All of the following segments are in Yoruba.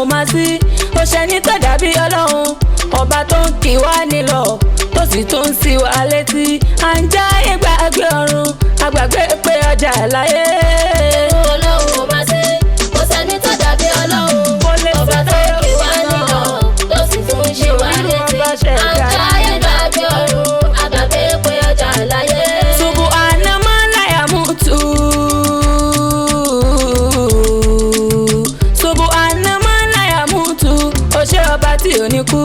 Ọlọ́run máa sí ó ṣe ní tó dàbí Ọlọ́run ọba tó ń kì wá nílọ tó sì tún ń sí wa létí à ń já ìgbàgbé ọ̀run àgbàgbé pé ọjà láyé. Ọlọ́run máa sí ó ṣe ní tó dàbí Ọlọ́run ọba tó ń kì wá nílọ tó sì tún ń sí wa létí à ń já ìgbàgbé ọ̀run àgbàgbé pé ọjà láyé. Tí ò ní kú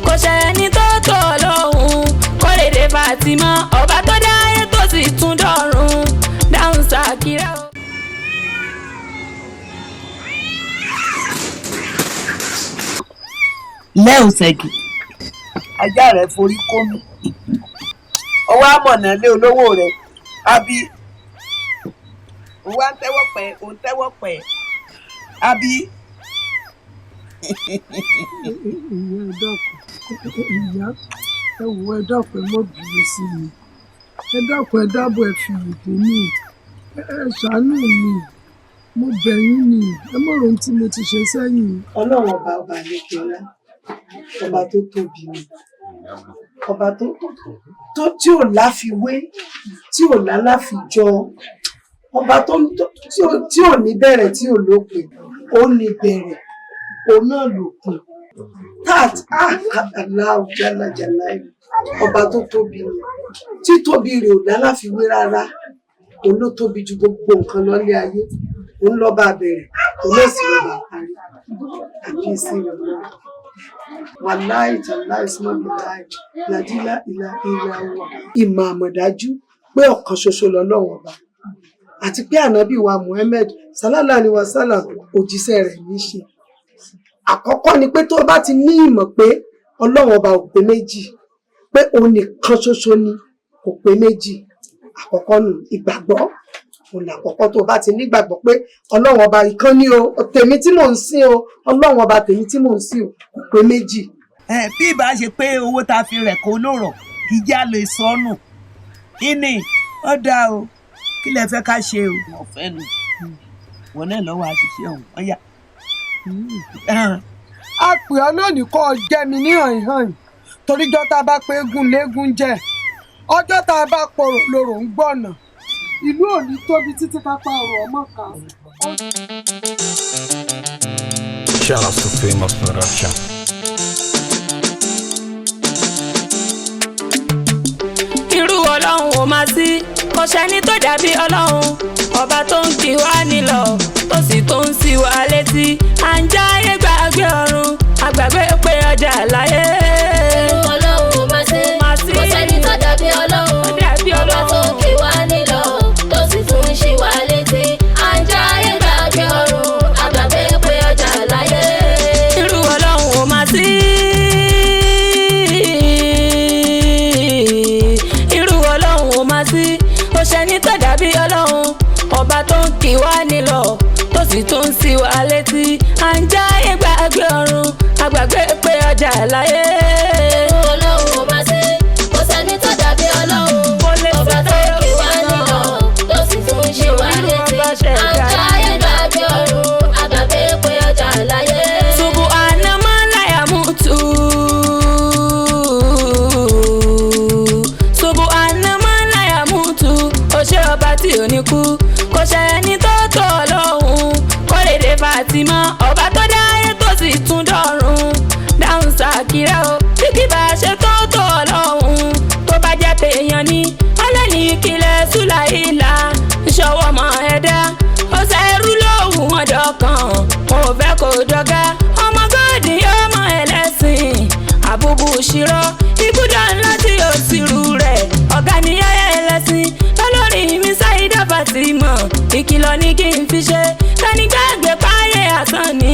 kò ṣe ẹni tó tó Ọlọ́run kó lè dé Fatima ọba tó dá ayé tó sì tún dọ̀run dáhùn Ṣàkírà. lẹ́hùn ṣẹ́gi ajá rẹ̀ forí kó mi ọwọ́ àmọ̀nà lé olówó rẹ̀ àbí òun wá ń tẹ́wọ́ pẹ́ òun tẹ́wọ́ pẹ́ àbí. ìyá ẹ wò ẹ dákun ẹ mọ́ bínú sí mi ẹ dákun ẹ dábọ̀ ẹ fi ìbò mi ẹ ṣàánú mi mo bẹ̀ yín ni ẹ mọ̀ ohun tí mo ti ṣe sẹ́yìn. Ọlọ́run ọba àlekèlá ọba tó tóbi ni ọba tó tí ò láfiwé tí ò láláfijọ ọba tí ò ní bẹ̀rẹ̀ tí ò lópin ó ní bẹ̀rẹ̀ òun náà lópin tat aláwọ jálajàlá ọba tó tóbi ni tí tóbi rẹ̀ ò láláfiwé rárá òun ló tóbi ju gbogbo nǹkan lọ́lé ayé òun lọ́ba bẹ̀rẹ̀ òun ló sì lọ́ba parí àbíyèsí rẹ̀ náà wàláì tàláì sọ́mọ́bìláì ládìlá ìlà wa ìmọ̀ àmọ̀dájú pé ọ̀kan ṣoṣo lọ́lọ́run ọba àti pé ànábì wa Muhammad sallallahu alaihi wasallam òjíṣẹ́ rẹ̀ ní í ṣe. Àkọ́kọ́ ni pé tó bá ti ní ìmọ̀ pé ọlọ́run ọba ò pé méjì pé òun nìkan ṣoṣo ni kò pé méjì àkọ́kọ́ nù ìgbàgbọ́ òun àkọ́kọ́ tó bá ti nígbàgbọ́ pé ọlọ́run ọba ìkan ni o tèmi tí mò ń sìn o ọlọ́run ọba tèmi tí mò ń sìn o kò pé méjì. bí ìbá ṣe pé owó tá a fi rẹ̀ kó lórọ̀ kì í já lè sọnù ìní ó dáa o kí lẹ fẹ́ ká ṣe o ọ̀fẹ́ nu wọn náà lọ́wọ́ àṣìṣe ọ̀hún ọ̀yà. a pè ọ́ lónìí kọ́ ọ jẹ́ mi ní hàn-hàn toríjọ́ tá a bá pé eégún léégún jẹ́ ọjọ́ tá a bá porò lorò ń gbọ̀nà ìlú ò ní tóbi títí kápá ọ̀rọ̀ ọmọ kan. Shout out to famous production. Irú Ọlọ́run ò máa sí kò sẹ́ni tó dàbí Ọlọ́run ọba tó ń kì wá nílọ tó sì tó ń sí wa létí à ń já ayé gbàgbé ọ̀run àgbàgbé pé ọjà láyé. Irú Ọlọ́run ò máa sí kò sẹ́ni tó dàbí Ọlọ́run ọba tó ń kì wá nílọ tó sì tún ń ṣí wa létí à ń já ayé gbàgbé ọ̀run àgbàgbé pé ọjà láyé. Irú Ọlọ́run ò máa sí. Sí ó ṣe ní tó dàbí Ọlọ́run ọba tó ń kì wá nílọ tó sì tún ń sí wa létí à ń já ìgbàgbé ọ̀run àgbàgbé pé ọjà láyé. Ọlọ́run ò máa sí kò sẹ́ni tó dàbí Ọlọ́run ọba tó ń kì wá nílọ tó sì tún ń ṣe wá létí à ń já ìgbàgbé ọ̀run àgbàgbé pé ọjà láyé. Subhana man la yamutu ṣé ọba tí ò ní kú kò ṣe ẹni tó tó Ọlọ́run kó lè dé Fatima ọba tó dá ayé tó sì tún dọ̀run dáhùn Ṣàkírà o bí kì bá ṣe tó tó Ọlọ́run tó bá jẹ́ pé èèyàn ní ọlọ́ni ìkìlẹ̀ Sùláìlà ìṣọwọ́ ọmọ ẹ̀dá ọ̀sẹ̀ ẹrú lóhùn ọ̀dọ̀ kan mo fẹ́ kó dọ́gá ọmọ gòdì ọmọ ẹlẹ́sìn àbúbù ṣírọ́ ibùdó ńlá tí ó sì rú rẹ̀ ọ̀gá níyà ẹlẹ́sìn lórí mi Sáídà Fátímà ìkìlọ̀ ní kí n fi ṣe tani gbàgbé páyé àsán ni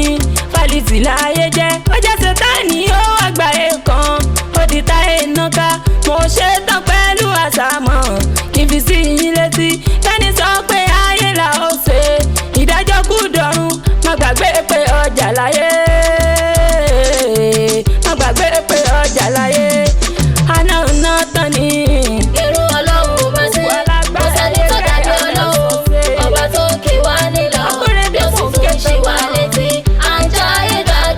fàlìtì láyé jẹ́ ó jẹ́ Sátánì ó àgbáyé kan ó di táyé náà mo ṣe tán pẹ̀lú àsámọ̀ kí n fi sí yín létí tani sọ pé ayé là ó ṣe ìdájọ́ kù dọ̀run má gbàgbé pé ọjà láyé má gbàgbé pé ọjà láyé àná náà tán ni. Irú Ọlọ́run ò máa sí kò sẹ́ni tó dàbí Ọlọ́run ọba tó ń kì wá nílọ tó sì tún ń ṣí wa létí à ń já ayé gbàgbé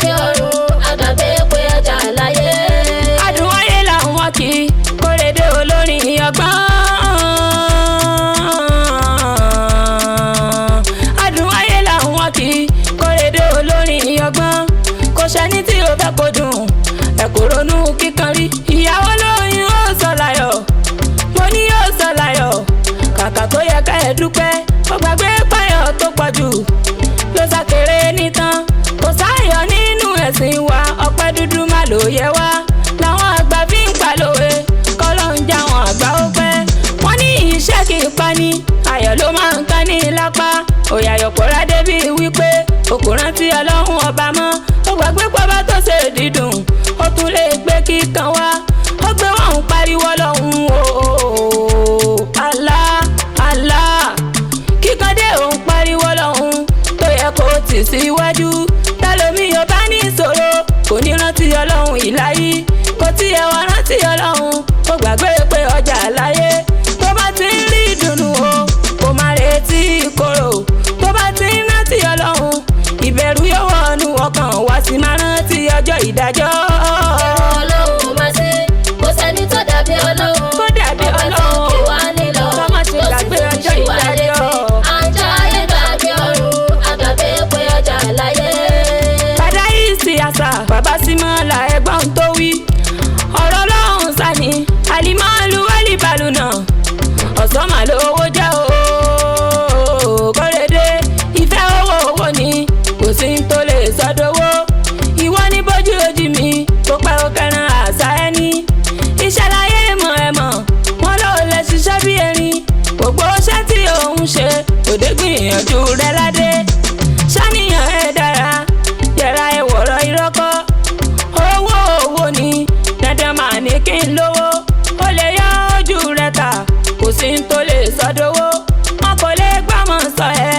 ní ìṣòro kò ní rántí ọlọ́run ìláyé kò tiẹ̀ wá rántí ọlọ́run kò gbàgbé pé ọjà láyé tó bá ti ń rí ìdùnnú o kò má retí ìkorò tó bá ti ń rántí ọlọ́run ìbẹ̀rù yóò wọnú ọkàn wá sí máa rántí ọjọ́ ìdájọ́. Ọlọ́run máa ṣe kò sẹ́ni tó dàbí ọlọ́run tó dàbí ọlọ́run kí wá nílò ká má ṣe gbàgbé ọjọ́ ìdájọ́. àjà ayé gbàgbé ọ̀run àgbàgbé pé ọjà láyé. Bàdá yìí sí àṣà bàbá Símọ́lá ẹ̀gbọ́n tó wí ọ̀rọ̀ ọlọ́run sani alimọ́lu wálìbalù náà ọ̀sán mà lówó jẹ́ o kórèdé ìfẹ́ owó ni kò sí ń tó lè sọdowó ìwọ ní bójú ojú mi tó pẹ́ ó kẹran àṣà ẹni iṣẹ́ láyé mọ̀ ẹ mọ̀ wọ́n ló lè ṣiṣẹ́ bí erin gbogbo iṣẹ́ tí òun ṣe òde gbìyànjú rẹ ládé ṣàníyàn ẹ dára yẹra ẹ wọ̀rọ̀ ìrọ́kọ́ owó ni dandan máa ní kí n lówó ó lè yọ ojú rẹ ta kò sí ń tó lè sọdowó wọn kò lè gbọ́mọ̀ sọ ẹ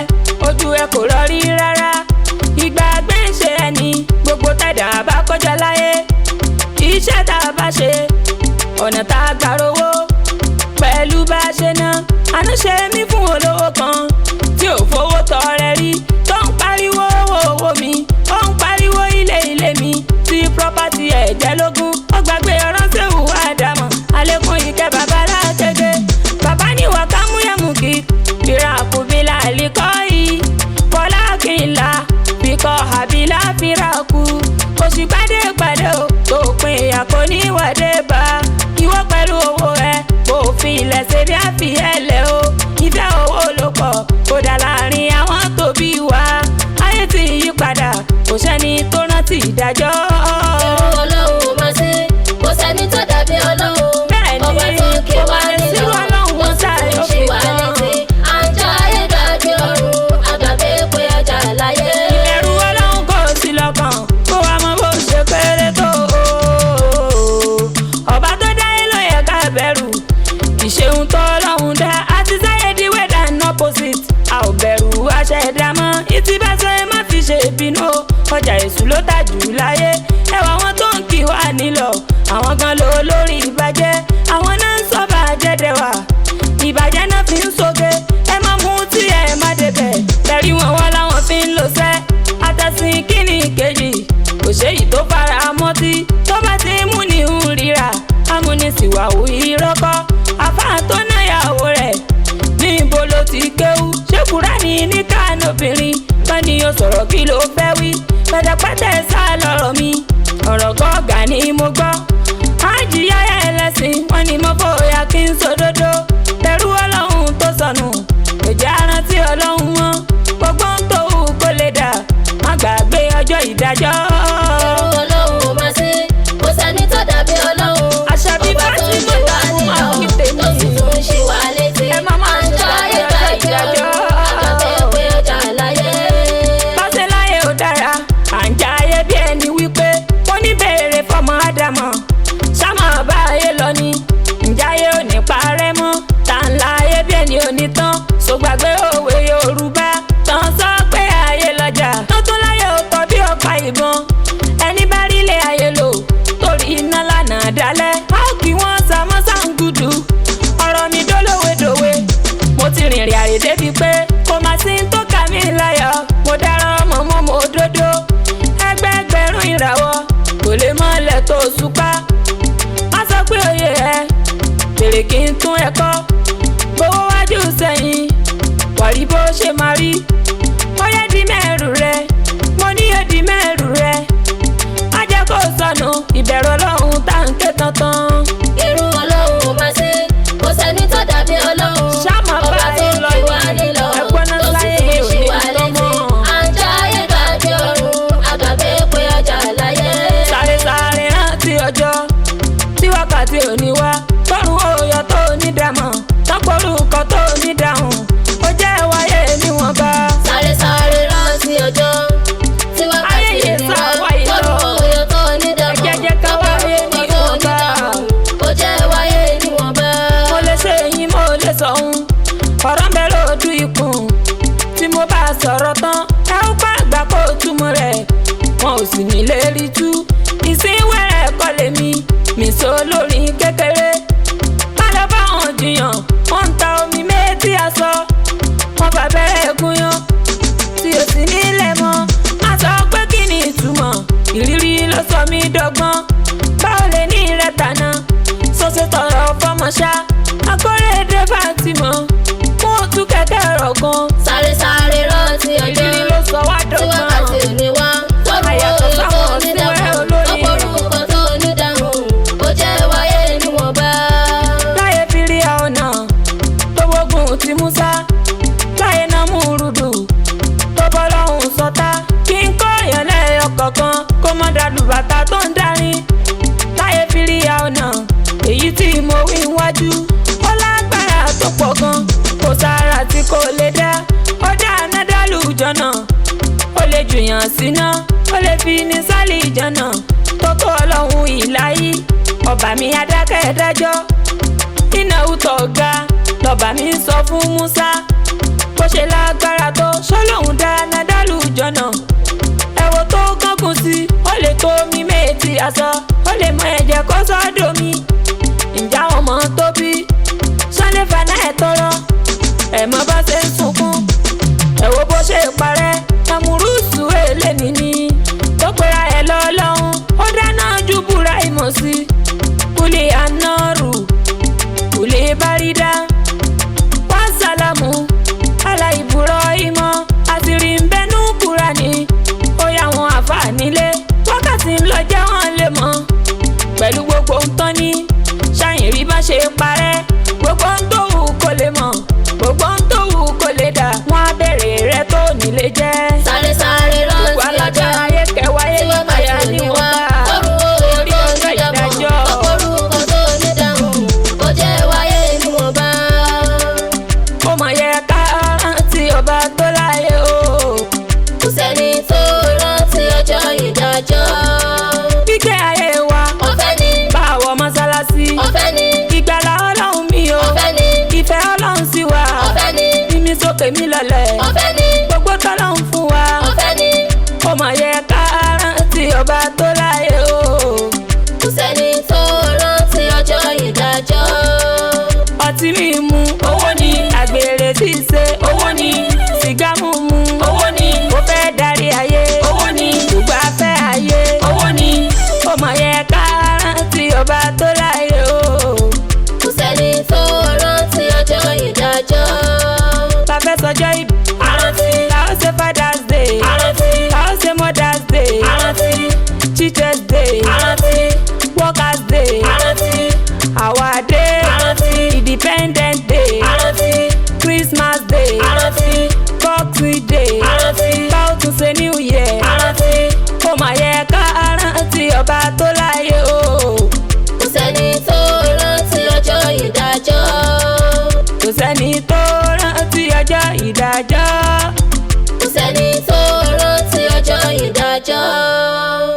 ojú ẹ kò rọrí rárá ìgbàgbé ń ṣe ẹni gbogbo tẹ̀dá bá kọjá láyé iṣẹ́ tá a bá ṣe ọ̀nà tá a gbà rówó pẹ̀lú bá a ṣe ná àánú ṣe mí fún olówó kan tí ò fowó tọrẹ rí tó ń pariwo owó mi ó ń pariwo ilé mi tí property ẹ̀ jẹ́ lógún ó gbàgbé ọ̀rọ̀ ṣéwù àdàmọ̀ àlékún ìkẹ́ bàbá látẹ̀gẹ́ bàbá níwà kámúyẹ̀mùkì ìrà àkùbílà àlìkọ́ yìí kọ́lá kí n la bíkọ́ àbílà fìrà kú kò sì pàdé o tó pin ìyàkó níwàdé bá ìwọ pẹ̀lú owó ẹ kò fi ilẹ̀ ṣe bí àfihẹ́lẹ̀ o ìfẹ́ owó ló pọ̀ kódà láàrin àwọn tó bí wa ayé ti yí padà kò sẹ́ni tó rántí ìdájọ́. Ọlọ́run máa ṣe kò sẹ́ni tó dàbí ọlọ́run ọba tó kí wá nílò ó sì tún ṣì wá létí àjà ayé gbàgbé ọ̀run àgbàgbé pé ọjà láyé. ìbẹ̀rù ọlọ́run kò sí lọ́kàn kó wa mọ bó ṣe kéré tó ọba tó dáyé ló yẹ ká bẹ̀rù ìṣeun tó ọlọ́run dá àti sáyé di weather and opposite a ò bẹ̀rù aṣẹ̀dá mọ́ ìtìbẹ́sẹ̀ má fi ṣe ìbínú ọjà èṣù ló tà jù láyé ẹwà wọn tó ń kí wá nílọ àwọn gan ló lórí ìbàjẹ́ àwọn náà ń sọ bàjẹ́ dẹwà ìbàjẹ́ náà fi ń soge ẹ má mú tí ẹ má débẹ̀ tẹ̀rí wọn wọ́n láwọn fi ń lò sẹ́ àtẹ̀sìn kíní kejì kò ṣèyí tó fara mọ́tí tó bá ti mú ní ń ríra amúnisìwàwù ìrọ́kọ́ àfáà tó náyàwó rẹ̀ níbo ló ti kéwú ṣé Kùránì ní kánóbìnrin kan ni ó sọ̀rọ̀ kí ló fẹ́ wí pẹ̀tẹ̀pẹ̀tẹ̀ sá lọ́rọ̀ mi ọ̀rọ̀ gọ́gà ni mo gbọ́ àjíyá ẹlẹ́sìn wọn ni mo bóyá kí n sòdodo tẹ̀rù ọlọ́run tó sọnù kò jẹ́ arántí ọlọ́run mọ́ gbogbo ń tó wù kó lè dà má gbàgbé ọjọ́ ìdájọ́. Ọlọ́run máa ṣe kò sẹ́ni tó dàbí ọlọ́run Àṣàbí ọba tó kí wá nílò ó sì tún ṣì wá létí àjà ayé gbàgbé ọ̀run àgbàgbé pé ọjà láyé. Bọ́sẹ̀ láyé ò dára à ń jayé bí ẹni wípé mo ní béèrè fọmọ Ádámọ̀ sámọ bá ayé lọ ni ǹjáyé ò ní parẹ́ mọ́ tá ń la ayé bí ẹni ò ní tán so gbàgbé òwe Yorùbá tán sọ pé ayé lọ́jà tó tún láyé ò tọ́ bí ọ̀pá ìbọn ẹni bá rí ilé ayé lò torí iná lánàá dálẹ̀ a ó kí wọ́n sàmọ́ sàǹgùdù ọ̀rọ̀ mi dólówédòwe mo ti rìnrìn àrè débi pé kò má sí ń tó kà mí láyọ̀ mo dára ọmọ mọ́ mo dódó ẹgbẹẹgbẹ̀rún ìràwọ̀ kò lè mọ́lẹ̀ tó ṣùpá má sọ pé òye ẹ bèrè kí n tún ẹ kọ́ gbowó wájú sẹ́yìn wàrí bó ṣe máa rí ó yẹ di mẹ́rù rẹ mo ní yẹ di mẹ́rù rẹ má jẹ́ kó sọnù ìbẹ̀rù ọlọ́run tá ń ké tantan. Irú Ọlọ́run máa ṣe kò sẹ́ni tó dàbí ọlọ́run Ṣáàmà ọba bá tó yín lọ kí wá nílò ẹ̀gbọ́n náà ó sì láyé tún ò ṣì ní wá létí lọ́mọ. àjà ayé gbàgbé ọ̀run àgbàgbé pé ọjà láyé. Sáré sáré rántí ọjọ́ tí wákàtí òní wá tọrùn òòyọ̀ tó ní dàmọ̀ tọ́pọ̀ orúkọ tó ní dáhùn ó jẹ́ wáyé níwọ̀n lè rí tú ìsínwẹ̀rẹ̀ kọ́ lèmi mìsó lórin kékeré má lọ bá wọn jiyàn wọ́n ń ta omi méjì aṣọ wọ́n bá bẹ̀rẹ̀ gúnyán tí o sì nílẹ̀ mọ́ má sọ pé kí ni ìtumọ̀ ìrírí ló sọ mí dọ́gbọ́n báwo lè ní ìrẹta náà sọ́sẹ̀ tọrọ fọmọṣá akọ́rẹ́dẹ́ Fatima mú tún kẹ̀kẹ́ ọ̀rọ̀ gan. sáré sáré rántí ọjọ́ ìrírí ló sọ wá tí dọ́gbọ́n wákàtí òní wá àyàtọ̀ sáwọn síwẹ́ olórí ọ̀pọ̀ orúkọ tó nídàmú ó jẹ́ wáyé níwọ̀nba. láyé fìrí ọ̀nà tó wógun ti Musa láyé náà mú rúdù tó bọ́ lọ́hùn sọ́tá kí n kọ́ èèyàn lẹ́yọ kọ̀ọ̀kan kó mọ́ dàlú bàtà tó ń darí láyé fìrí ọ̀nà èyí tí mo wí wájú ó lágbára tó pọ̀ gan kò sára tí kò lè dá ó dá nádàlú jọ̀nà ó lè jùyàn síná ó lè fi ní sálì ìjọ̀nà tó tó ọlọ́run ìláyí ọba mi adákẹ́ dájọ́ ìnáwó tó ga lọ́ba mi sọ fún Musa bó ṣe lágbára tó ṣọlọ́hún dá nádàlú jọ̀nà ẹ̀wọ̀ tó gángun sí ó lè tó mi méjì aṣọ ó lè mọ ẹ̀jẹ̀ kó sọ́dọ̀ mi ìjà ọmọ tó bí sọ́lé fana ẹ̀ tọrọ ẹ̀ mọ́ bá ṣe ń sunkún ẹ̀wọ̀ bó ṣe parẹ́ amúrúsù eléni ni tó pera ẹ̀ lọ́lọ́hún ó dáná ju búra ìmọ̀ sí kúlẹ̀ anọ́rù kúlẹ̀ bárídá wá sálámù aláìbúrọ̀ ìmọ̀ àṣírí ń bẹnu Kúránì ó yá wọn àfàànílé wákàtí ń lọ jẹ́ wọn lè mọ̀ pẹ̀lú gbogbo ń tán ní ṣáyìn rí bá ṣe parẹ́ gbogbo ń tó wù kó lè mọ̀ gbogbo ń tó wù kó lè dà wọ́n á bẹ̀rẹ̀ rẹ tó nílé jẹ́. sáré sáré rántí ọjọ́ ayé kẹwàá tí wákàtí òní wá orí ọjọ́ ìdájọ́ ọ̀pọ̀ orúkọ tó nídàmú ó jẹ́ wáyé níwọ̀nba. ó mọ̀ yẹ ká rántí ọba tó láyé o. kò sẹ́ni tó rántí ọjọ́ ìdájọ́. kíkẹ́ ayé wa ọ̀fẹ́ ni báwọ̀ mọ́sálásí ọ̀fẹ́ ni ìgbàlà ọlọ́run mi o ọ̀fẹ́ ni ìfẹ́ ọlọ́run sí wa ọ̀fẹ́ ni mímí sókè mi lọlẹ̀ ọ̀fẹ́ ni gbogbo tọ́lọ́run fún wa ọ̀fẹ́ ni ó mọ̀ yẹ ká rántí ọba tó